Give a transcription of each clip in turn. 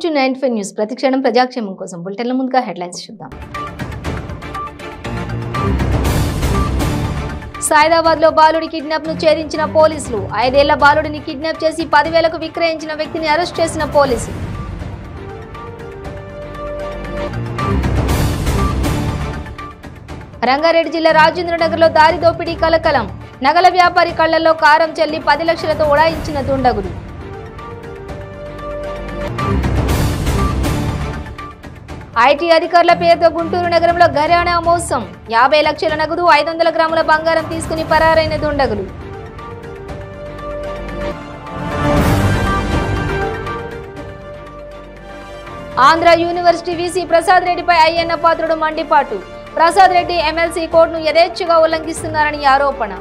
Welcome to 95 news. ప్రతిక్షణం ప్రజాక్షేమం కోసం బులెటిన్ల ముందుగా హెడ్లైన్స్ చూద్దాం. సైదాబాద్ లో బాలుడి కిడ్నాప్ ను ఛేదించిన పోలీసులు. 5 ఏళ్ల బాలుడిని కిడ్నాప్ చేసి 10,000కు విక్రయించిన వ్యక్తిని అరెస్ట్ చేసిన పోలీసులు. రంగారెడ్డి జిల్లా రాజేంద్రనగర్ లో దారి దోపిడీ కలకలం. నగల వ్యాపారి కళ్లలో కారం చల్లి 10 లక్షలతో ఉడాయించిన దుండగులు. ఐటీ అధికారుల పేరుతో గుంటూరు నగరంలో ఘరానా మోసం. 50 లక్షల నగదు 500 గ్రాముల బంగారం తీసుకుని పరారైన దుండగులు. ఆంధ్ర యూనివర్సిటీ వీసీ ప్రసాద్ రెడ్డిపై అయ్యన్న పాత్రుడు మండిపాటు. ప్రసాద్ రెడ్డి ఎమ్మెల్సీ కోడ్ను యథేచ్ఛగా ఉల్లంఘిస్తున్నారని ఆరోపణ.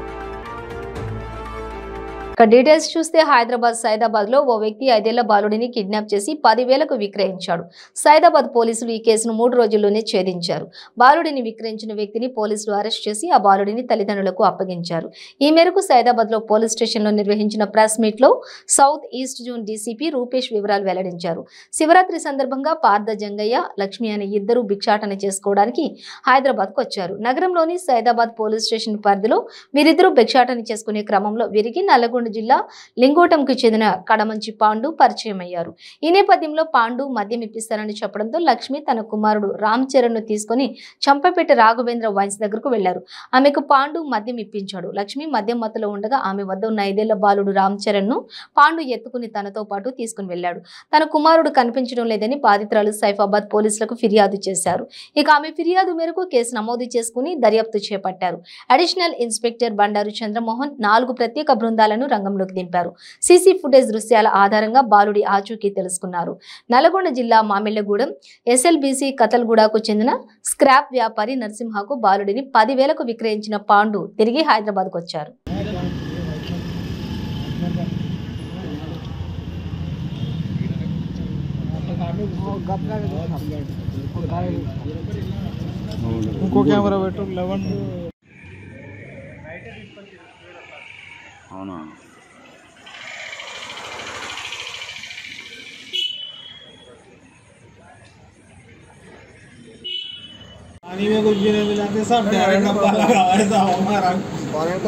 డీటెయిల్స్ చూస్తే హైదరాబాద్ సైదాబాద్ లో ఓ వ్యక్తి 5 ఏళ్ల బాలుడిని కిడ్నాప్ చేసి 10,000కు విక్రయించాడు. సైదాబాద్ పోలీసులు ఈ కేసును 3 రోజుల్లోనే ఛేదించారు. బాలుడిని విక్రయించిన వ్యక్తిని పోలీసులు అరెస్ట్ చేసి ఆ బాలుడిని తల్లిదండ్రులకు అప్పగించారు. ఈ మేరకు సైదాబాద్ లో పోలీస్ స్టేషన్ లో నిర్వహించిన ప్రెస్ మీట్ లో south east zone DCP Rupesh వివరాలు వెల్లడించారు. శివరాత్రి సందర్భంగా పార్థ జంగయ్య, లక్ష్మి అనే ఇద్దరు భిక్షాటన చేసుకోవడానికి హైదరాబాద్ కు వచ్చారు. నగరంలోని సైదాబాద్ పోలీస్ స్టేషన్ పరిధిలో వీరిద్దరూ భిక్షాటన చేసుకునే క్రమంలో వీరికి నల్లగొండ జిల్లా లింగోటంకు చెందిన కడమంచి పాండు పరిచయం అయ్యారు. ఈ నేపథ్యంలో పాండు మద్యం ఇప్పిస్తారని చెప్పడంతో లక్ష్మి తన కుమారుడు రామ్ చరణ్ ను తీసుకుని చంపపేట రాఘవేంద్ర వైన్స్ దగ్గరకు వెళ్లారు. ఆమెకు పాండు మద్యం ఇప్పించాడు. లక్ష్మి మద్యం మత్తులో ఉండగా ఆమె వద్ద ఉన్న 5 ఏళ్ల బాలుడు రామ్ చరణ్ ను పాండు ఎత్తుకుని తనతో పాటు తీసుకుని వెళ్లాడు. తన కుమారుడు కనిపించడం లేదని బాధితురాలు సైఫాబాద్ పోలీసులకు ఫిర్యాదు చేశారు. ఇక ఆమె ఫిర్యాదు మేరకు కేసు నమోదు చేసుకుని దర్యాప్తు చేపట్టారు. అడిషనల్ ఇన్స్పెక్టర్ బండారు చంద్రమోహన్ 4 ప్రత్యేక బృందాలను రంగంలోకి దింపారు. సీసీ ఫుటేజ్ దృశ్యాల ఆధారంగా బాలుడి ఆచూకీ తెలుసుకున్నారు. నల్గొండ జిల్లా మామిళ్లగూడెం ఎస్ఎల్బీసీ కతల్గూడకు చెందిన స్క్రాప్ వ్యాపారి నరసింహకు బాలుడిని 10,000కు విక్రయించిన పాండు తిరిగి హైదరాబాద్కు వచ్చారు. అవునా पानी में कुछ भी नहीं मिलाते, सब डायरेक्ट डब्बा लगा ऐसा हमारा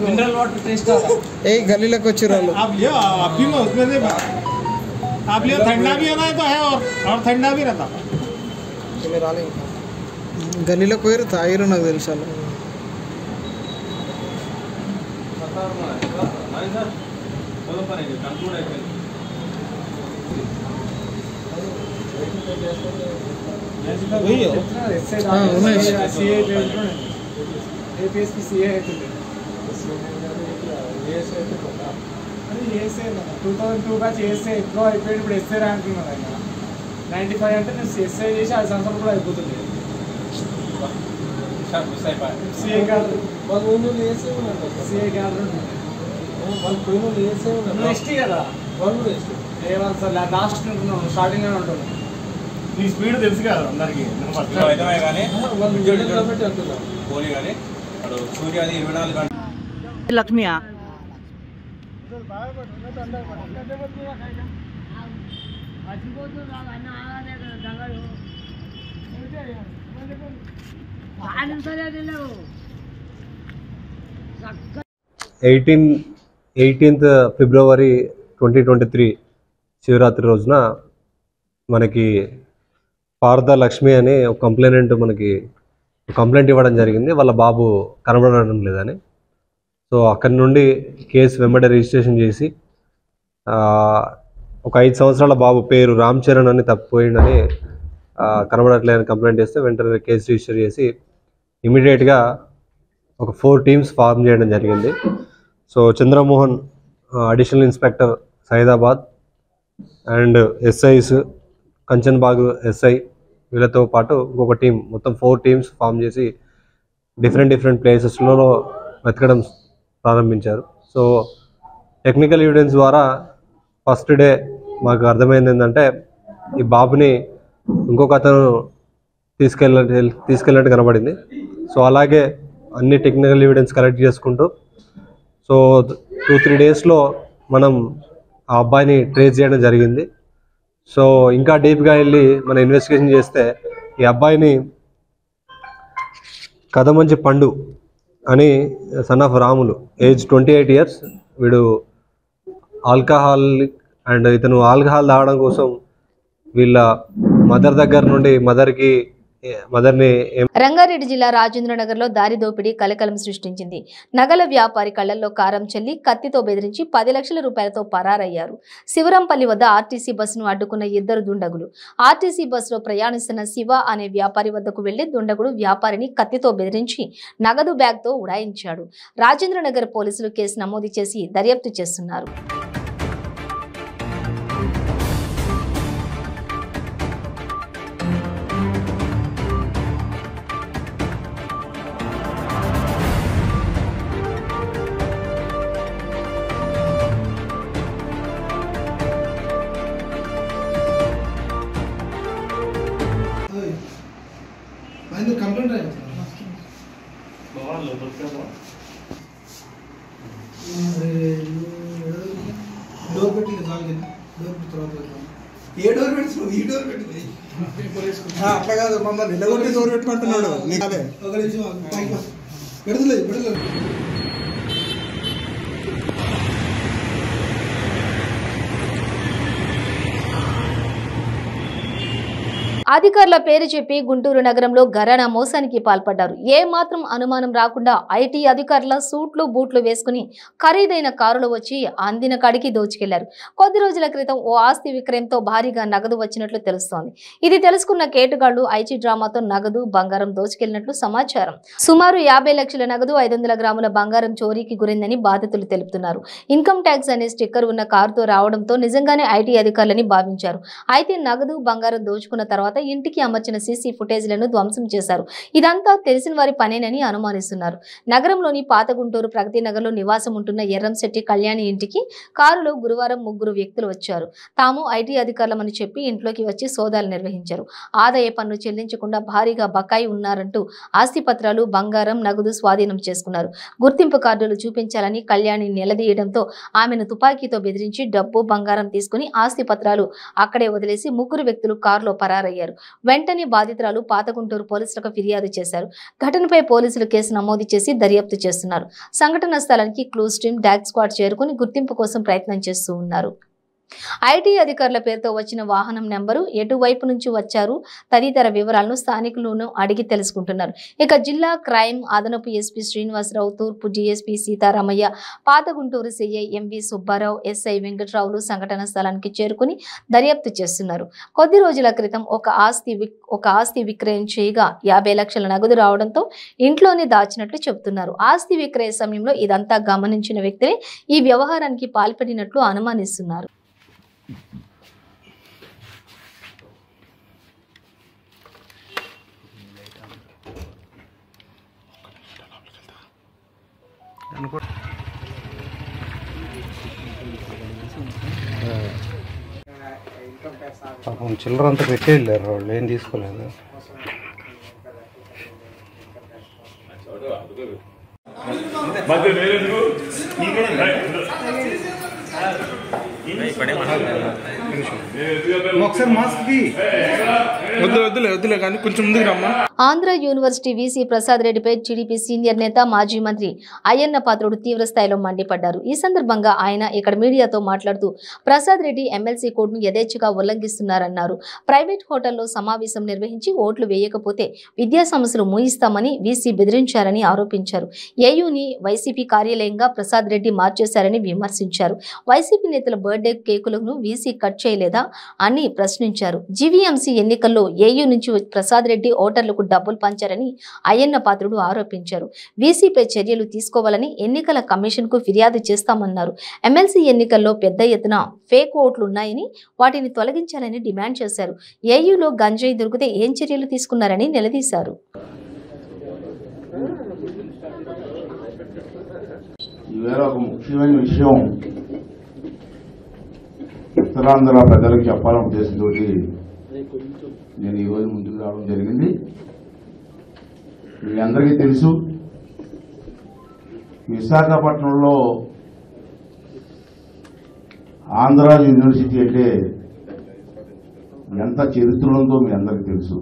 मिनरल वाटर टेस्ट आता है। एक गली लग कुछ रोलो आप लियो, आप भी लो उसमें से आप लियो। ठंडा भी होना है तो है और ठंडा भी रहता गली लग कोई रहता आयरो ना दिल चलो वही हो उमेश सीए एपीएस की सीए है ये से 2002 బ్యాచ్ ఏసే ఎక్కువ అయిపోయింది. ఇప్పుడు ఎస్ఏ ర్యాంకింగ్ ఉంది 95 అంటే నేను ఎస్ఏ చేసి 5 సంవత్సరాలు కూడా అయిపోతుంది. सीए క్యాడర్ వాళ్ళు ముందు ఏసే ఉన్నారు. सीए క్యాడర్ వాళ్ళు ముందు ఏసే ఉన్నారు. ఎస్టీ కదా వాళ్ళు ఎస్టీ ఏవల్ సార్ లాస్ట్ స్టార్టింగ్ లోనే ఉంటుంది. నీ స్పీడ్ తెలుసు కదా అందరికి పోనీ కానీ సూర్య అది 24 గంటలు. లక్ష్మియా ఎయిటీన్త్ ఫిబ్రవరి 2023 శివరాత్రి రోజున మనకి పార్థ లక్ష్మి అనే ఒక కంప్లైంట్ ఇవ్వడం జరిగింది. వాళ్ళ బాబు కనబడడం లేదని. సో అక్కడి నుండి కేసు వెంబడి రిజిస్ట్రేషన్ చేసి ఒక 5 సంవత్సరాల బాబు పేరు రామ్ చరణ్ అని తప్పిపోయిందని కనబడట్లేదని కంప్లైంట్ చేస్తే వెంటనే కేసు రిజిస్టర్ చేసి ఇమీడియట్గా ఒక 4 టీమ్స్ ఫామ్ చేయడం జరిగింది. So Chandramohan additional inspector Saidabad and SIs Kanchanbagh SI వీళ్ళతో పాటు ఇంకొక టీం, మొత్తం 4 టీమ్స్ ఫామ్ చేసి డిఫరెంట్ ప్లేసెస్లో వెతకడం ప్రారంభించారు. సో టెక్నికల్ ఎవిడెన్స్ ద్వారా ఫస్ట్ డే మాకు అర్థమైంది ఏంటంటే ఈ బాబుని ఇంకొక అతను తీసుకెళ్ళినట్టు కనబడింది. సో అలాగే అన్ని టెక్నికల్ ఎవిడెన్స్ కలెక్ట్ చేసుకుంటూ సో 2-3 డేస్లో మనం ఆ అబ్బాయిని ట్రేస్ చేయడం జరిగింది. సో ఇంకా డీప్గా వెళ్ళి మనం ఇన్వెస్టిగేషన్ చేస్తే ఈ అబ్బాయిని కథమంచి పండు అని son of Ramulu, age 28 years. వీడు ఆల్కహాలిక్ అండ్ ఇతను ఆల్కహాల్ తాగడం కోసం వీళ్ళ మదర్ దగ్గర నుండి మదర్ని రంగారెడ్డి జిల్లా రాజేంద్రనగర్లో దారి దోపిడీ కలకలం సృష్టించింది. నగల వ్యాపారి కళ్లల్లో కారం చల్లి కత్తితో బెదిరించి 10 లక్షల రూపాయలతో పరారయ్యారు. శివరంపల్లి వద్ద ఆర్టీసీ బస్సును అడ్డుకున్న 2 దుండగులు. ఆర్టీసీ బస్సులో ప్రయాణిస్తున్న శివ అనే వ్యాపారి వద్దకు వెళ్లి దుండగుడు వ్యాపారిని కత్తితో బెదిరించి నగదు బ్యాగ్తో ఉడాయించాడు. రాజేంద్రనగర్ పోలీసులు కేసు నమోదు చేసి దర్యాప్తు చేస్తున్నారు. कंप्लेंट है डोर పెట్టి జాగ్రత్త డోర్ తర్వాత ఏ డోర్ పెట్టును ఈ డోర్ పెట్టు అట్లా కాదు మమ్మల్ని నిలగొట్టి డోర్ పెట్టుకుంటున్నాడు నీకదే ఒక నిమిషం పెడతలేదు అధికారుల పేరు చెప్పి గుంటూరు నగరంలో ఘరానా మోసానికి పాల్పడ్డారు. ఏ మాత్రం అనుమానం రాకుండా ఐటీ అధికారుల సూట్లు బూట్లు వేసుకుని ఖరీదైన కారులో వచ్చి అందిన కాడికి దోచుకెళ్లారు. కొద్ది రోజుల క్రితం ఓ ఆస్తి విక్రయంతో భారీగా నగదు వచ్చినట్లు తెలుస్తోంది. ఇది తెలుసుకున్న కేటుగాళ్లు ఐటీ డ్రామాతో నగదు బంగారం దోచుకెళ్లినట్లు సమాచారం. సుమారు 50 లక్షల నగదు 500 గ్రాముల బంగారం చోరీకి గురైందని బాధితులు తెలుపుతున్నారు. ఇన్కమ్ ట్యాక్స్ అనే స్టిక్కర్ ఉన్న కారుతో రావడంతో నిజంగానే ఐటీ అధికారులని భావించారు. అయితే నగదు బంగారం దోచుకున్న తర్వాత ఇంటికి అమర్చిన సీసీ ఫుటేజ్లను ధ్వంసం చేశారు. ఇదంతా తెలిసిన వారి పనేనని అనుమానిస్తున్నారు. నగరంలోని పాత గుంటూరు ప్రగతి నగర్లో నివాసం ఉంటున్న ఎర్రంశెట్టి కళ్యాణి ఇంటికి కారులో గురువారం 3 వ్యక్తులు వచ్చారు. తాము ఐటీ అధికారులమని చెప్పి ఇంట్లోకి వచ్చి సోదాలు నిర్వహించారు. ఆదాయ పన్ను చెల్లించకుండా భారీగా బకాయి ఉన్నారంటూ ఆస్తి పత్రాలు, బంగారం, నగదు స్వాధీనం చేసుకున్నారు. గుర్తింపు కార్డులు చూపించాలని కళ్యాణి నిలదీయడంతో ఆమెను తుపాకీతో బెదిరించి డబ్బు, బంగారం తీసుకుని ఆస్తి పత్రాలు అక్కడే వదిలేసి 3 వ్యక్తులు కారులో పరారయ్యారు. వెంటనే బాధితురాలు పాత గుంటూరు పోలీసులకు ఫిర్యాదు చేశారు. ఘటనపై పోలీసులు కేసు నమోదు చేసి దర్యాప్తు చేస్తున్నారు. సంఘటన స్థలానికి క్లూస్ టీమ్, డాగ్ స్క్వాడ్ చేరుకుని గుర్తింపు కోసం ప్రయత్నం చేస్తూ ఉన్నారు. ఐటీ అధికారుల పేరుతో వచ్చిన వాహనం నెంబరు, ఎటువైపు నుంచి వచ్చారు తదితర వివరాలను స్థానికులను అడిగి తెలుసుకుంటున్నారు. ఇక జిల్లా క్రైమ్ అదనపు ఎస్పీ శ్రీనివాసరావు, తూర్పు డీఎస్పీ సీతారామయ్య, పాత Guntur CI MV Subbarao, SI వెంకట్రావులు సంఘటన స్థలానికి చేరుకుని దర్యాప్తు చేస్తున్నారు. కొద్ది రోజుల క్రితం ఒక ఆస్తి విక్రయం చేయగా 50 లక్షల నగదు రావడంతో ఇంట్లోనే దాచినట్లు చెబుతున్నారు. ఆస్తి విక్రయ సమయంలో ఇదంతా గమనించిన వ్యక్తులే ఈ వ్యవహారానికి పాల్పడినట్లు అనుమానిస్తున్నారు. పాపం చిల్లర అంతా పెట్టేళ్ళారు, వాళ్ళు ఏం తీసుకోలేదు. ఆంధ్ర యూనివర్సిటీ వీసీ ప్రసాద్ రెడ్డిపై టీడీపీ సీనియర్ నేత, మాజీ మంత్రి అయ్యన్న పాత్రుడు తీవ్ర స్థాయిలో మండిపడ్డారు. ఈ సందర్భంగా ఆయన ఇక్కడ మీడియాతో మాట్లాడుతూ ప్రసాద్ రెడ్డి ఎమ్మెల్సీ కోడ్ను యథేచ్ఛగా ఉల్లంఘిస్తున్నారన్నారు. ప్రైవేట్ హోటల్లో సమావేశం నిర్వహించి ఓట్లు వేయకపోతే విద్యా సంస్థలు మూయిస్తామని వీసీ బెదిరించారని ఆరోపించారు. ఏయూని వైసీపీ కార్యాలయంగా ప్రసాద్ రెడ్డి మార్చేశారని విమర్శించారు. వైసీపీ నేతల బర్త్డే కేకులను వీసీ కట్ చేయలేదా అని ప్రశ్నించారు. జీవీఎంసీ ఎన్నికల్లో ఏయూ నుంచి ప్రసాద్ రెడ్డి ఓటర్లకు డబ్బులు పంచారని అయ్యన్న పాత్రుడు ఆరోపించారు. వీసీపై చర్యలు తీసుకోవాలని ఎన్నికల కమిషన్ కు ఫిర్యాదు చేస్తామన్నారు. ఎమ్మెల్సీ ఎన్నికల్లో పెద్ద ఎత్తున ఫేక్ ఓట్లు ఉన్నాయని వాటిని తొలగించాలని డిమాండ్ చేశారు. ఏయూలో గంజాయి దొరికితే ఏం చర్యలు తీసుకున్నారని నిలదీశారు. ఉత్తరాంధ్ర ప్రజలకు చెప్పాలని ఉద్దేశంతో నేను ఈరోజు ముందుకు రావడం జరిగింది. మీ అందరికీ తెలుసు, విశాఖపట్నంలో ఆంధ్ర యూనివర్సిటీ అంటే ఎంత చరిత్ర ఉందో మీ అందరికీ తెలుసు.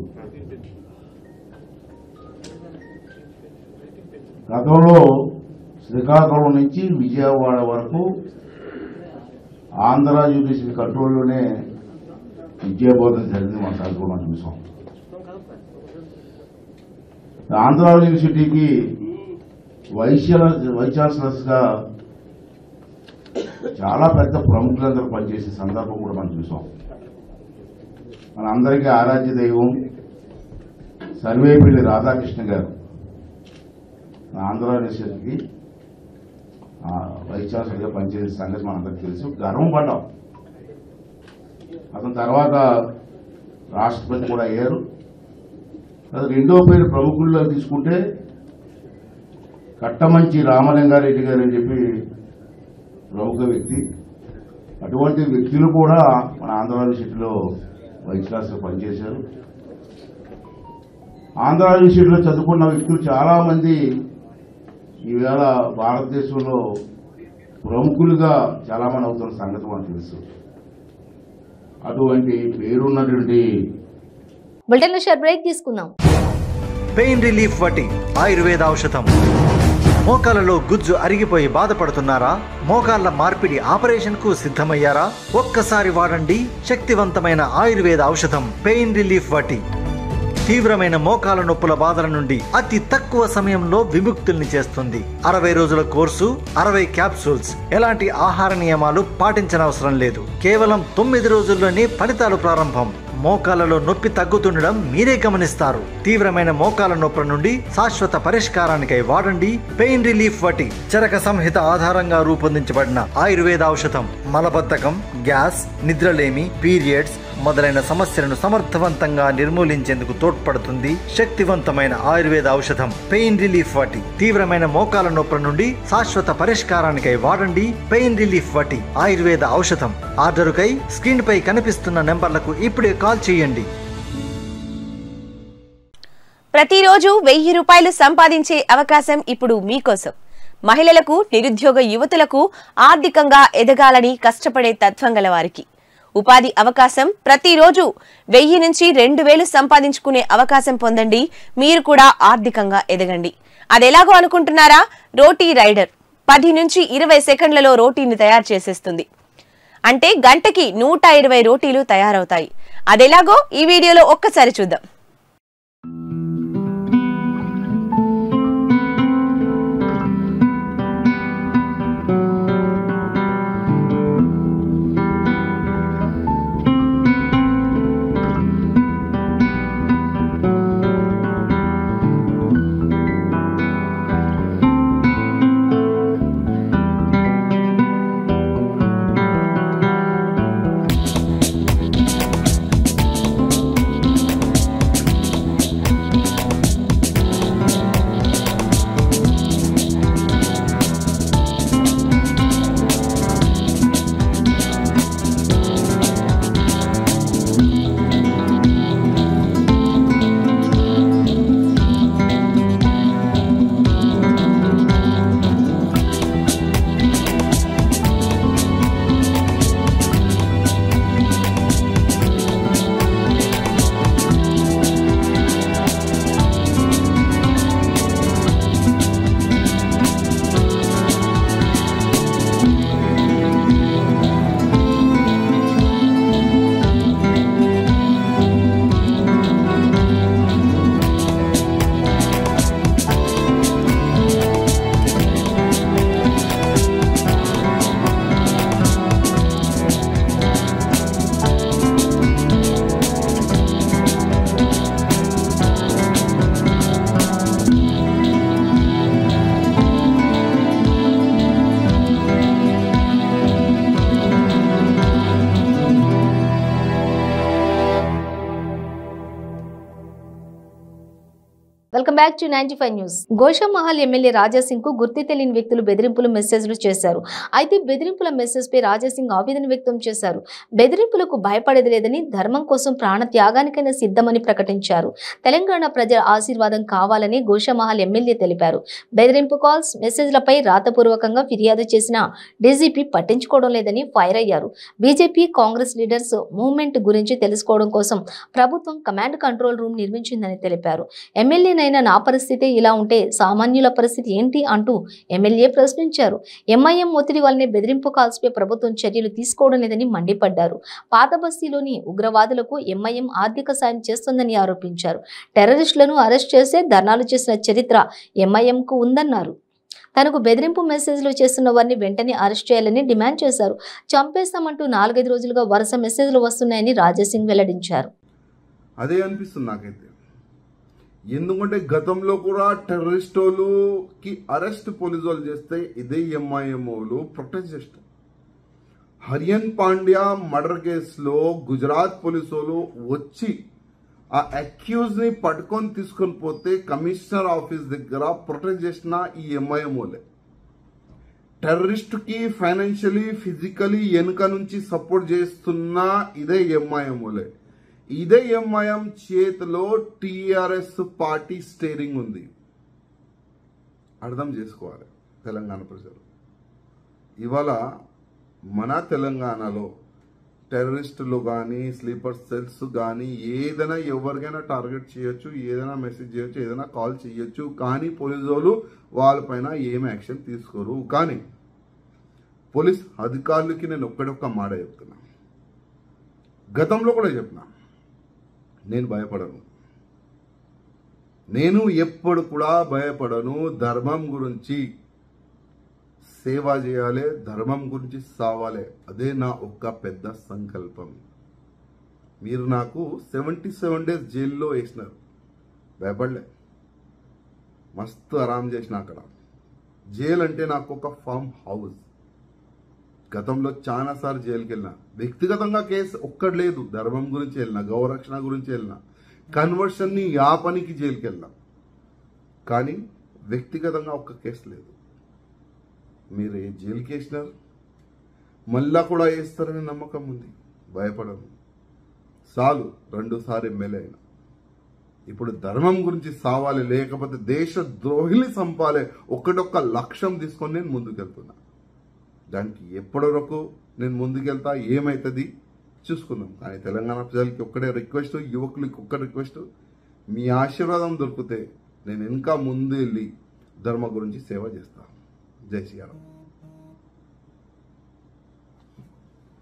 గతంలో శ్రీకాకుళం నుంచి విజయవాడ వరకు ఆంధ్ర యూనివర్సిటీ కంట్రోల్లోనే విద్యాబోధన జరిగింది. మన సార్లు మనం చూసాం. ఆంధ్ర యూనివర్సిటీకి వైస్ ఛాన్సలర్స్గా చాలా పెద్ద ప్రముఖులందరూ పనిచేసే సందర్భం కూడా మనం చూసాం. మన అందరికీ ఆరాధ్య దైవం సర్వేపల్లి రాధాకృష్ణ గారు ఆంధ్ర యూనివర్సిటీకి వైస్ ఛాన్సలర్గా పనిచేసే సంగతి మనందరికీ తెలుసు. గర్వం పడ్డాం. అతని తర్వాత రాష్ట్రపతి కూడా అయ్యారు. రెండో పేరు ప్రముఖుల్లో తీసుకుంటే కట్టమంచి రామలింగారెడ్డి గారు అని చెప్పి ప్రముఖ వ్యక్తి. అటువంటి వ్యక్తులు కూడా మన ఆంధ్ర యూనివర్సిటీలో వైస్ ఛాన్సలర్ పనిచేశారు. ఆంధ్ర యూనివర్సిటీలో చదువుకున్న వ్యక్తులు చాలామంది ఈవేళ భారతదేశంలో ప్రముఖులుగా చాలామంది అవుతున్న సంగతి మనకు తెలుసు. అటువంటి పేరున్నటువంటి బులెటిన్లో షార్ట్ బ్రేక్ తీసుకుందాం. పెయిన్ రిలీఫ్ వటి ఆయుర్వేద ఔషధం. మోకాలలో గుజ్జు అరిగిపోయి బాధపడుతున్నారా? మోకాళ్ల మార్పిడి ఆపరేషన్ కు సిద్ధమయ్యారా? ఒక్కసారి వాడండి శక్తివంతమైన ఆయుర్వేద ఔషధం పెయిన్ రిలీఫ్ వటి. తీవ్రమైన మోకాల నొప్పుల బాధల నుండి అతి తక్కువ సమయంలో విముక్తుల్ని చేస్తుంది. 60 రోజుల కోర్సు, 60 క్యాప్సూల్స్. ఎలాంటి ఆహార నియమాలు పాటించనవసరం లేదు. కేవలం 9 రోజుల్లోనే ఫలితాలు ప్రారంభం. మోకాలలో నొప్పి తగ్గుతుండడం మీరే గమనిస్తారు. తీవ్రమైన మోకాల నొప్పుల నుండి శాశ్వత పరిష్కారానికై వాడండి పెయిన్ రిలీఫ్ వటి. చరక సంహిత ఆధారంగా రూపొందించబడిన ఆయుర్వేద ఔషధం మలబద్ధకం, గ్యాస్, నిద్రలేమి, పీరియడ్స్ మొదలైన సమస్యలను సమర్థవంతంగా నిర్మూలించేందుకు తోడ్పడుతుంది. శక్తివంతమైన ఆయుర్వేద ఔషధం పెయిన్ రిలీఫ్ వటి. తీవ్రమైన మోకాల నొప్పుల నుండి శాశ్వత పరిష్కారానికై వాడండి పెయిన్ రిలీఫ్ వటి ఆయుర్వేద ఔషధం. ఆర్డరుకై స్క్రీన్ పై కనిపిస్తున్న నెంబర్లకు ఇప్పుడే కాల్ చేయండి. ప్రతిరోజు 1000 రూపాయలు సంపాదించే అవకాశం ఇప్పుడు మీకోసం. మహిళలకు, నిరుద్యోగ యువతులకు ఆర్థికంగా ఎదగాలని కష్టపడే తత్వం గల వారికి ఉపాధి అవకాశం. ప్రతిరోజు 1000 నుంచి 2000 సంపాదించుకునే అవకాశం పొందండి. మీరు కూడా ఆర్థికంగా ఎదగండి. అదెలాగో అనుకుంటున్నారా? రోటీ రైడర్ 10 నుంచి 20 సెకండ్లలో రోటీని తయారు చేసేస్తుంది. అంటే గంటకి 120 రోటీలు తయారవుతాయి. అదెలాగో ఈ వీడియోలో ఒక్కసారి చూద్దాం. Welcome back to 95 news. Goshamahal MLA Raja Singh కు గుర్తు తెలియని వ్యక్తులు బెదిరింపులు మెసేజ్లు చేశారు. అయితే బెదిరింపుల మెసేజ్ పై రాజాసింగ్ ఆవేదన వ్యక్తం చేశారు. బెదిరింపులకు భయపడేది లేదని, ధర్మం కోసం ప్రాణ త్యాగానికైనా సిద్ధమని ప్రకటించారు. తెలంగాణ ప్రజల ఆశీర్వాదం కావాలని గోషామహల్ ఎమ్మెల్యే తెలిపారు. బెదిరింపు కాల్స్, మెసేజ్లపై రాతపూర్వకంగా ఫిర్యాదు చేసిన డీజీపీ పట్టించుకోవడం లేదని ఫైర్ అయ్యారు. బీజేపీ, కాంగ్రెస్ లీడర్స్ మూవ్మెంట్ గురించి తెలుసుకోవడం కోసం ప్రభుత్వం కమాండ్ కంట్రోల్ రూమ్ నిర్మించిందని తెలిపారు. ఎమ్మెల్యేనైనా నా పరిస్థితి ఇలా ఉంటే సామాన్యుల పరిస్థితి ఏంటి అంటూ ఎమ్మెల్యే ప్రశ్నించారు. ఎంఐఎం ఒత్తిడి వల్లనే బెదిరింపు కాల్స్పై ప్రభుత్వం చర్యలు తీసుకోవడం లేదని మండిపడ్డారు. పాత బస్తీలోని ఉగ్రవాదులకు ఎంఐఎం ఆర్థిక సాయం చేస్తుందని ఆరోపించారు. టెర్రరిస్టులను అరెస్ట్ చేసే ధర్నాలు చేసిన చరిత్ర ఎంఐఎంకు ఉందన్నారు. తనకు బెదిరింపు మెసేజ్లు చేస్తున్న వారిని వెంటనే అరెస్ట్ చేయాలని డిమాండ్ చేశారు. చంపేస్తామంటూ 4-5 రోజులుగా వరుస మెసేజ్లు వస్తున్నాయని రాజాసింగ్ వెల్లడించారు. అదే అనిపిస్తుంది నాకైతే. ఎందుకంటే గతంలో కూడా టెర్రరిస్టులకి అరెస్ట్ పోలీసు వాళ్ళు చేస్తే ఇదే ఎంఐఎంఓలు ప్రొటెక్ట్ చేస్తారు. హరియన్ పాండ్యా మర్డర్ కేసులో గుజరాత్ పోలీసు వాళ్ళు వచ్చి ఆ అక్యూజ్ ని పట్టుకొని తీసుకొని పోతే కమిషనర్ ఆఫీస్ దగ్గర ప్రొటెక్ట్ చేసిన ఈ ఎంఐఎంఓలే. టెర్రరిస్ట్ కి ఫైనాన్షియలీ, ఫిజికలీ వెనుక నుంచి సపోర్ట్ చేస్తున్న ఇదే ఎంఐఎంఓలే. ఇదే ఎంఐఎం చేతిలో టీఆర్ఎస్ పార్టీ స్టీరింగ్ ఉంది. అర్థం చేసుకోవాలి తెలంగాణ ప్రజలు. ఇవాళ మన తెలంగాణలో టెర్రరిస్టులు కానీ, స్లీపర్ సెల్స్ కానీ ఏదైనా ఎవరికైనా టార్గెట్ చేయొచ్చు, ఏదైనా మెసేజ్ చేయొచ్చు, ఏదైనా కాల్ చేయొచ్చు. కానీ పోలీసు వాళ్ళు వాళ్ళపైన ఏం యాక్షన్ తీసుకోరు. కానీ పోలీస్ అధికారులకి నేను ఒక్కడొక్క మాట చెప్తున్నా, గతంలో కూడా చెప్పినా, నేను భయపడను. నేను ఎప్పుడు కూడా భయపడను. ధర్మం గురించి సేవ చేయాలి, ధర్మం గురించి సావాలి. అదే నా ఒక్క పెద్ద సంకల్పం. మీరు నాకు 77 days జైల్లో వేసినారు, భయపడలే. మస్తు ఆరాం చేసిన అక్కడ. జైలు అంటే నాకు ఒక ఫామ్ హౌస్. గతంలో చాలా సార్లు జైలుకి వెళ్ళినా. వ్యక్తిగతంగా కేసు ఒక్కటి లేదు. ధర్మం గురించి వెళ్ళినా, గౌరక్షణ గురించి వెళ్ళినా, కన్వర్షన్ని యాపనికి జైలుకి వెళ్ళినా. కానీ వ్యక్తిగతంగా ఒక్క కేసు లేదు. మీరు ఏ జైలుకి వేసినారు, మళ్ళా కూడా వేస్తారని నమ్మకం ఉంది. భయపడను. చాలు 2 సార్లు ఎమ్మెల్యే అయినా. ఇప్పుడు ధర్మం గురించి సావాలి, లేకపోతే దేశ ద్రోహిని చంపాలి. ఒక్కటొక్క లక్ష్యం తీసుకొని నేను ముందుకెళ్తున్నా. దానికి ఎప్పటి వరకు నేను ముందుకెళ్తా, ఏమవుతుంది చూసుకుందాం. కానీ తెలంగాణ ప్రజలకి ఒక్కడే రిక్వెస్ట్, యువకులకి ఒక్క రిక్వెస్ట్, మీ ఆశీర్వాదం దొరికితే నేను ఇంకా ముందు వెళ్ళి ధర్మ గురించి సేవ చేస్తాను. జై శ్రీరామ్.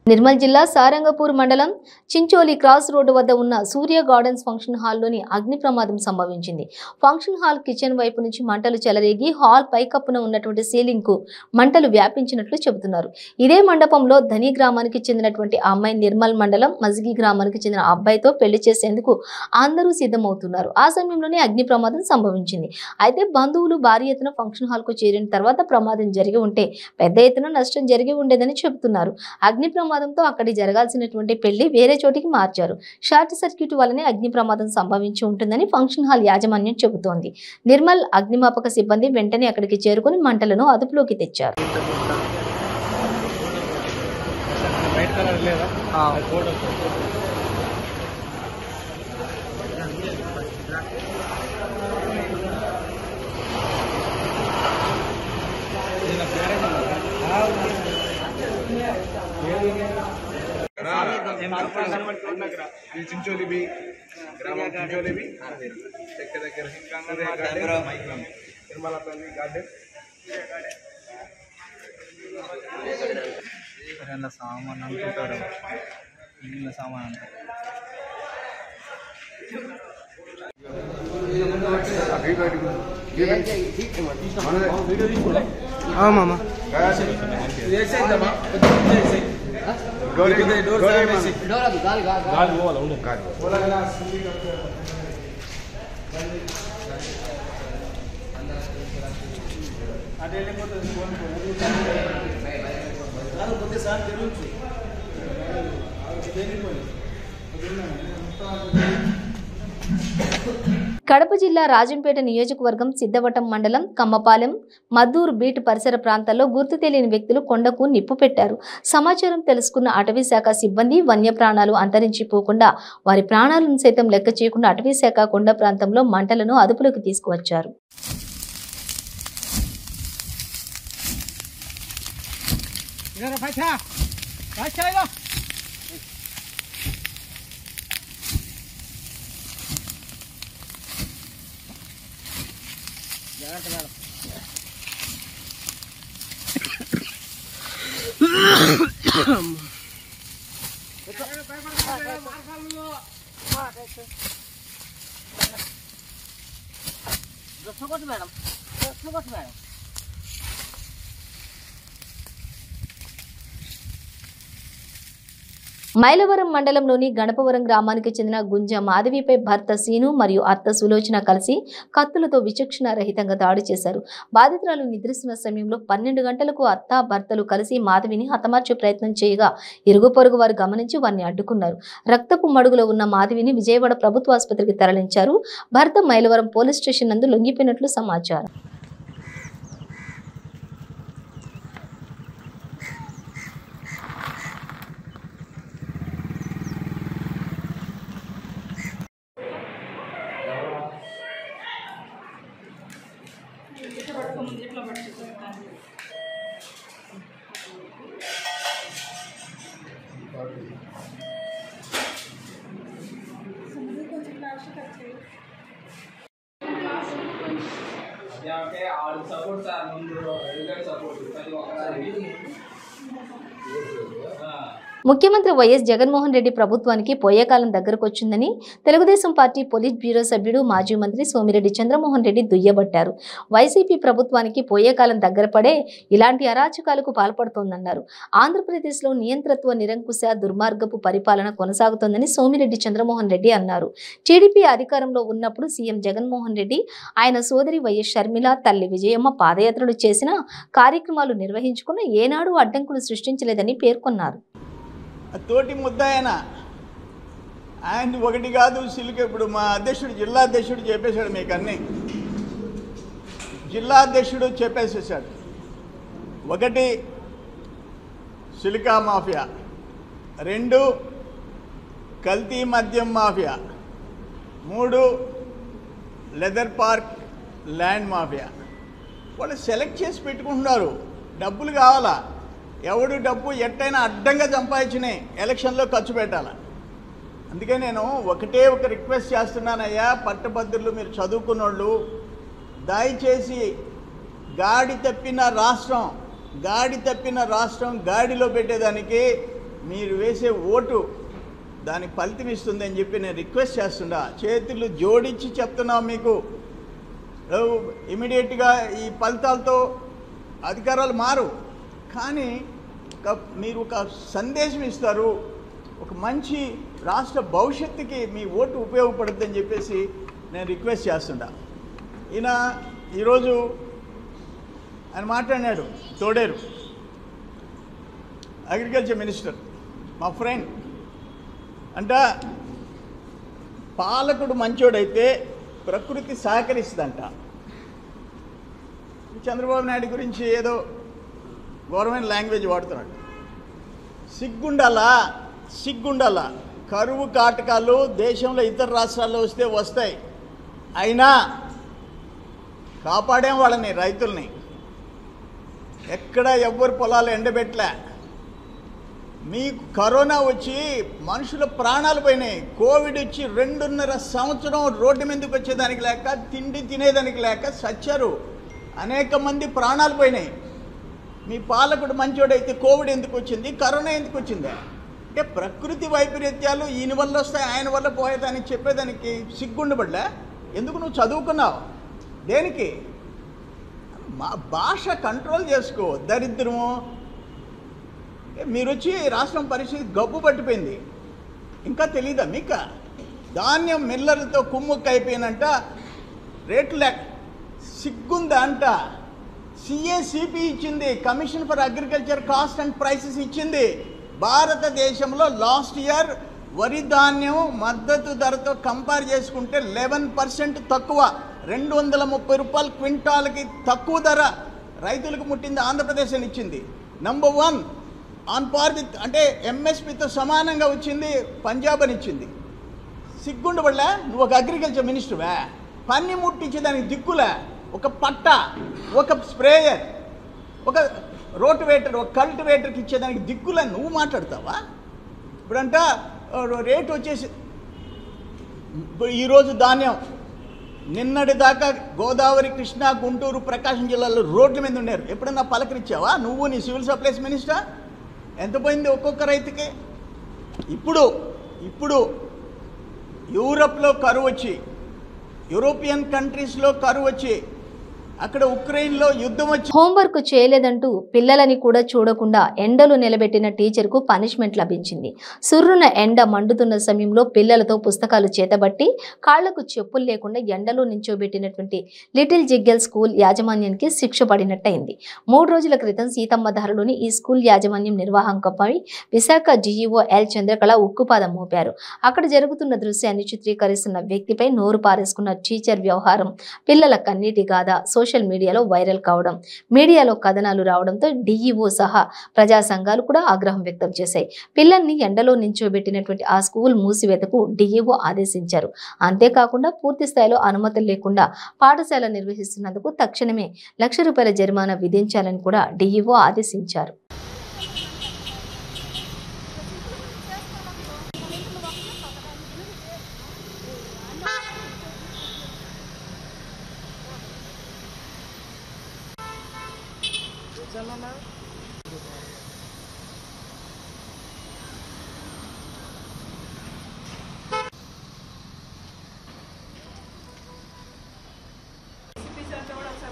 నిర్మల్ జిల్లా సారంగపూర్ మండలం చించోలి క్రాస్ రోడ్డు వద్ద ఉన్న సూర్య గార్డెన్స్ ఫంక్షన్ హాల్లోని అగ్ని ప్రమాదం సంభవించింది. ఫంక్షన్ హాల్ కిచెన్ వైపు నుంచి మంటలు చెలరేగి హాల్ పైకప్పున ఉన్నటువంటి సీలింగ్ కు మంటలు వ్యాపించినట్లు చెబుతున్నారు. ఇదే మండపంలో ధని గ్రామానికి చెందినటువంటి అమ్మాయి నిర్మల్ మండలం మజిగి గ్రామానికి చెందిన అబ్బాయితో పెళ్లి చేసేందుకు అందరూ సిద్ధమవుతున్నారు. ఆ సమయంలోనే అగ్ని ప్రమాదం సంభవించింది. అయితే బంధువులు భారీ ఎత్తున ఫంక్షన్ హాల్ కు చేరిన తర్వాత ప్రమాదం జరిగి ఉంటే పెద్ద ఎత్తున నష్టం జరిగి ఉండేదని చెబుతున్నారు. అగ్ని ప్రమాదంతో అక్కడి జరగాల్సినటువంటి పెళ్లి వేరే చోటికి మార్చారు. షార్ట్ సర్క్యూట్ వల్లనే అగ్ని ప్రమాదం సంభవించి ఉంటుందని ఫంక్షన్ హాల్ యాజమాన్యం చెబుతోంది. నిర్మల్ అగ్నిమాపక సిబ్బంది వెంటనే అక్కడికి చేరుకుని మంటలను అదుపులోకి తెచ్చారు. చించోలి బి గ్రామం, చించోలి బి దగ్గర నిర్మలపల్లి గార్డెన్ సామాన్ అనుకుంటారు. సామాన్ అంటారు. మామ కడప జిల్లా రాజంపేట నియోజకవర్గం సిద్ధవటం మండలం కమ్మపాలెం మద్దూరు బీట్ పరిసర ప్రాంతాల్లో గుర్తు తెలియని వ్యక్తులు కొండకు నిప్పు పెట్టారు. సమాచారం తెలుసుకున్న అటవీ శాఖ సిబ్బంది వన్యప్రాణాలు అంతరించిపోకుండా వారి ప్రాణాలను సైతం లెక్క చేయకుండా అటవీ శాఖ కొండ ప్రాంతంలో మంటలను అదుపులోకి తీసుకువచ్చారు. మైలవరం మండలంలోని గణపవరం గ్రామానికి చెందిన గుంజ మాధవిపై భర్త సీను మరియు అత్త సులోచన కలిసి కత్తులతో విచక్షణ రహితంగా దాడి చేశారు. బాధితురాలు నిద్రిస్తున్న సమయంలో 12 గంటలకు అత్త భర్తలు కలిసి మాధవిని హతమార్చే ప్రయత్నం చేయగా ఇరుగు పొరుగు వారు గమనించి వారిని అడ్డుకున్నారు. రక్తపు మడుగులో ఉన్న మాధవిని విజయవాడ ప్రభుత్వ ఆసుపత్రికి తరలించారు. భర్త మైలవరం పోలీస్ స్టేషన్ నందు లొంగిపోయినట్లు సమాచారం. సపోర్ట్ సార్ ముందు సపోర్ట్ ముఖ్యమంత్రి వైఎస్ జగన్మోహన్ రెడ్డి ప్రభుత్వానికి పోయే కాలం దగ్గరకు వచ్చిందని తెలుగుదేశం పార్టీ పోలిట్ బ్యూరో సభ్యుడు మాజీ మంత్రి సోమిరెడ్డి చంద్రమోహన్ రెడ్డి దుయ్యబట్టారు. వైసీపీ ప్రభుత్వానికి పోయే కాలం దగ్గర పడే ఇలాంటి అరాచకాలకు పాల్పడుతోందన్నారు. ఆంధ్రప్రదేశ్లో నియంతృత్వ నిరంకుశ దుర్మార్గపు పరిపాలన కొనసాగుతోందని సోమిరెడ్డి చంద్రమోహన్ రెడ్డి అన్నారు. టీడీపీ అధికారంలో ఉన్నప్పుడు సీఎం జగన్మోహన్ రెడ్డి ఆయన సోదరి వైఎస్ షర్మిల తల్లి విజయమ్మ పాదయాత్రలు చేసిన కార్యక్రమాలు నిర్వహించుకున్న ఏనాడు అడ్డంకులు సృష్టించలేదని పేర్కొన్నారు. తోటి ముద్దాయన ఆయన ఒకటి కాదు సిల్క్. ఇప్పుడు మా అధ్యక్షుడు జిల్లా అధ్యక్షుడు చెప్పేశాడు, మీకు అన్నీ జిల్లా అధ్యక్షుడు చెప్పేసేసాడు. ఒకటి సిలికా మాఫియా, 2 కల్తీ మద్యం mafia, 3 leather park land mafia. వాళ్ళు సెలెక్ట్ చేసి పెట్టుకుంటున్నారు. డబ్బులు కావాలా, ఎవడు డబ్బు ఎట్టయినా అడ్డంగా సంపాదించినాయి ఎలక్షన్లో ఖర్చు పెట్టాలి. అందుకే నేను ఒకటే ఒక రిక్వెస్ట్ చేస్తున్నానయ్యా, పట్టభద్రులు మీరు చదువుకున్నోళ్ళు, దయచేసి గాడి తప్పిన రాష్ట్రం గాడిలో పెట్టేదానికి మీరు వేసే ఓటు దానికి ఫలితం ఇస్తుంది అని చెప్పి నేను రిక్వెస్ట్ చేస్తున్నా. చేతులు జోడించి చెప్తున్నాం మీకు, ఇమీడియట్గా ఈ ఫలితాలతో అధికారాలు మారు, కానీ మీరు ఒక సందేశం ఇస్తారు, ఒక మంచి రాష్ట్ర భవిష్యత్తుకి మీ ఓటు ఉపయోగపడుతుందని చెప్పేసి నేను రిక్వెస్ట్ చేస్తున్నా. ఈరోజు ఆయన మాట్లాడినాడు, తోడేరు అగ్రికల్చర్ మినిస్టర్ మా ఫ్రెండ్ అంట, పాలకుడు మంచోడైతే ప్రకృతి సహకరిస్తుందంట. చంద్రబాబు నాయుడు గురించి ఏదో గవర్నమెంట్ లాంగ్వేజ్ వాడుతున్నాడు. సిగ్గుండాలా. కరువు కాటకాలు దేశంలో ఇతర రాష్ట్రాల్లో వస్తే వస్తాయి, అయినా కాపాడేం వాళ్ళని, రైతుల్ని. ఎక్కడ ఎవ్వరు పొలాలు ఎండబెట్టలే. మీకు కరోనా వచ్చి మనుషుల ప్రాణాలు పోయినాయి. కోవిడ్ వచ్చి 2.5 సంవత్సరం రోడ్డు మీదకి వచ్చేదానికి లేక, తిండి తినేదానికి లేక సచ్చారు. అనేక మంది ప్రాణాలు పోయినాయి. మీ పాలకుడు మంచోడైతే కోవిడ్ ఎందుకు వచ్చింది, కరోనా ఎందుకు వచ్చిందా అంటే ప్రకృతి వైపరీత్యాలు ఈయన వల్ల వస్తాయి, ఆయన వల్ల పోయేదానికి చెప్పేదానికి సిగ్గుండబడలే. ఎందుకు నువ్వు చదువుకున్నావు, దేనికి? మా భాష కంట్రోల్ చేసుకో. దరిద్రము మీరు వచ్చి రాష్ట్రం పరిస్థితి గబ్బు పట్టిపోయింది, ఇంకా తెలీదా మీకు? ధాన్యం మిల్లర్లతో కుమ్ముక్కు అయిపోయినంట, రేట్లు లేక సిగ్గుందా అంట. సిఏసిపి ఇచ్చింది, commission for agriculture cost and prices ఇచ్చింది. భారతదేశంలో లాస్ట్ ఇయర్ వరి ధాన్యం మద్దతు ధరతో కంపేర్ చేసుకుంటే 11% తక్కువ, 230 రూపాయలు క్వింటాల్కి తక్కువ ధర రైతులకు ముట్టింది ఆంధ్రప్రదేశ్ అని ఇచ్చింది. నంబర్ 1 ఆన్ పార్ విత్ అంటే ఎంఎస్పితో సమానంగా వచ్చింది పంజాబ్ అని ఇచ్చింది. సిగ్గుండు వల్ల నువ్వు ఒక అగ్రికల్చర్ మినిస్టర్వే, పన్ని ముట్టించేదానికి దిక్కులే, ఒక పట్ట, ఒక స్ప్రేయర్, ఒక రోటివేటర్, ఒక కల్టివేటర్కి ఇచ్చేదానికి దిక్కులే నువ్వు మాట్లాడతావా? ఇప్పుడంట రేటు వచ్చేసి ఈరోజు ధాన్యం నిన్నటి దాకా గోదావరి, కృష్ణా, గుంటూరు, ప్రకాశం జిల్లాలో రోడ్ల మీద ఉన్నారు. ఎప్పుడన్నా పలకరించావా నువ్వు నీ సివిల్ సప్లైస్ మినిస్టర్? ఎంత పోయింది ఒక్కొక్క రైతుకి? ఇప్పుడు యూరప్లో కరువు వచ్చి, యూరోపియన్ కంట్రీస్లో కరువు వచ్చి, అక్కడ ఉక్రెయిన్లో యుద్ధం వచ్చి హోంవర్క్ చేయలేదంటూ పిల్లలని కూడా చూడకుండా ఎండలో నిలబెట్టిన టీచర్కు పనిష్మెంట్ లభించింది. సుర్రున ఎండ మండుతున్న సమయంలో పిల్లలతో పుస్తకాలు చేతబట్టి కాళ్లకు చెప్పులు లేకుండా ఎండలో నించోబెట్టినటువంటి లిటిల్ జిగ్గెల్ స్కూల్ యాజమాన్యానికి శిక్ష పడినట్టయింది. 3 రోజుల క్రితం సీతమ్మధారలోని ఈ స్కూల్ యాజమాన్యం నిర్వాహకంపై విశాఖ జీఈఓ ఎల్ చంద్రకళ ఉక్కుపాదం మోపారు. అక్కడ జరుగుతున్న దృశ్యాన్ని చిత్రీకరిస్తున్న వ్యక్తిపై నోరు పారేసుకున్న టీచర్ వ్యవహారం పిల్లల కన్నీటి గాథ సోషల్ మీడియాలో వైరల్ కావడం, మీడియాలో కథనాలు రావడంతో డీఈఓ సహా ప్రజా సంఘాలు కూడా ఆగ్రహం వ్యక్తం చేశాయి. పిల్లల్ని ఎండలో నించోబెట్టినటువంటి ఆ స్కూల్ మూసివేతకు డీఈఓ ఆదేశించారు. అంతేకాకుండా పూర్తి స్థాయిలో అనుమతులు లేకుండా పాఠశాల నిర్వహిస్తున్నందుకు తక్షణమే ₹1,00,000 జరిమానా విధించాలని కూడా డీఈఓ ఆదేశించారు.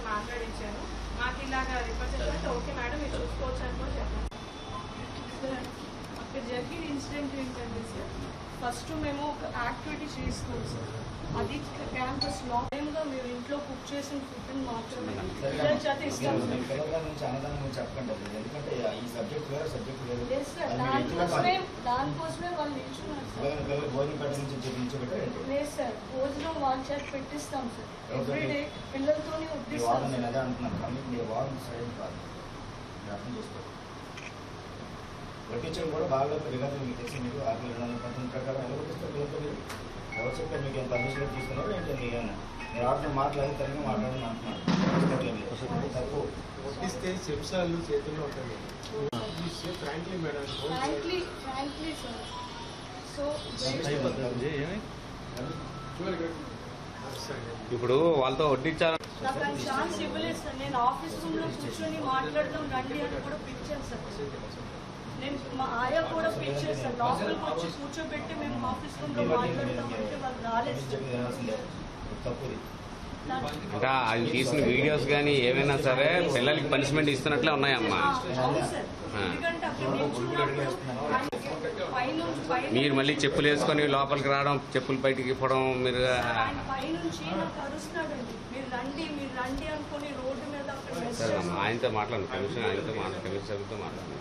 మాట్లాడించాను, మాకు ఇలాగా రిపోర్ట్ చేస్తే ఓకే మేడం మీరు చూసుకోవచ్చు అని కూడా చెప్పాను సార్. అక్కడ జరిగిన ఇన్సిడెంట్ ఏంటంటే సార్, ఫస్ట్ మేము ఒక యాక్టివిటీ చేస్తాం సార్, అది క్యాంపస్లో టైంగా మీరు ఇంట్లో కుక్ చేసిన ఫుడ్ని మాత్రమే పిల్లల చేత ఇస్తాం సార్. దానికోసమే వాళ్ళు నిల్చున్నారు సార్. లేదు సార్, భోజనం వాళ్ళ చేత పెట్టిస్తాం సార్. ఎవ్రీడే పిల్లలతోనే వడ్డిస్తాం వడ్డించడం కూడా బాగా పెరిగారు. మీకు తెలిసి మీకు 6,219 ప్రకారం ఎలా వడ్డిస్తారు? ఎవరు చెప్పారు మీకు? ఎంత పర్మిషన్ తీసుకున్నారు ఏంటి? నేను ఆడిన మాట్లాడి తనగా మాట్లాడని అంటున్నాను. తప్పు వడ్డిస్తే చెప్సాలు చేతుల్లో ఉంటాయి. ఇప్పుడు వాళ్ళతో వడ్డించాలి. నాకు ఆ ఛాన్స్ ఇవ్వలేదు సార్. నేను ఆఫీస్ రూమ్ లో కూర్చొని మాట్లాడదాం రండి అని కూడా పిలిచాను సార్. నేను మా ఆయా కూడా పిక్ చేశాను, లోపలికి వచ్చి కూర్చోబెట్టి మేము ఆఫీస్ రూమ్ లో మాట్లాడదాం అంటే వాళ్ళు రాలేదు సార్. ఇంకా అది తీసిన వీడియోస్ కానీ ఏమైనా సరే పిల్లలకి పనిష్మెంట్ ఇస్తున్నట్లే ఉన్నాయమ్మా. మీరు మళ్ళీ చెప్పులు వేసుకొని లోపలికి రావడం, చెప్పులు బయటికి ఇవ్వడం, మీరు సరే ఆయనతో మాట్లాడండి, కమిషన్ ఆయనతో కమిషనర్తో మాట్లాడండి.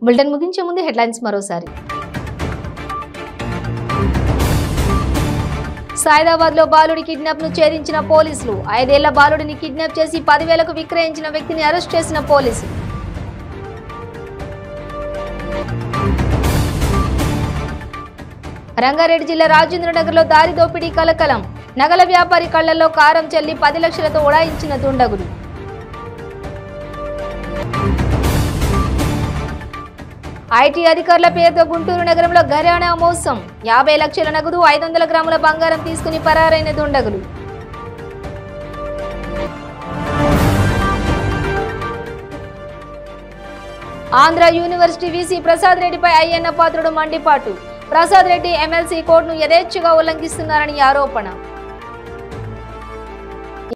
బులెటిన్ ముగించే ముందు హెడ్లైన్స్ మరోసారి. సైదాబాద్ లో బాలుడి కిడ్నాప్ ను ఛేదించిన పోలీసులు. 5 ఏళ్ల బాలుడిని కిడ్నాప్ చేసి 10,000కు విక్రయించిన వ్యక్తిని అరెస్ట్ చేసిన పోలీసులు. రంగారెడ్డి జిల్లా రాజేంద్రనగర్ లో దారి దోపిడీ కలకలం. నగల వ్యాపారి కళ్లలో కారం చల్లి 10 లక్షలతో ఉడాయించిన దుండగులు. ఐటీ అధికారుల పేరుతో గుంటూరు నగరంలో ఘరానా మోసం. 50 లక్షల నగదు, 500 గ్రాముల బంగారం తీసుకుని పరారైన దుండగులు. ఆంధ్ర యూనివర్సిటీ వీసీ ప్రసాద్ రెడ్డిపై అయ్యన్న పాత్రుడు మండిపాటు. ప్రసాద్ రెడ్డి ఎమ్మెల్సీ కోడ్ను యథేచ్ఛగా ఉల్లంఘిస్తున్నారని ఆరోపణ.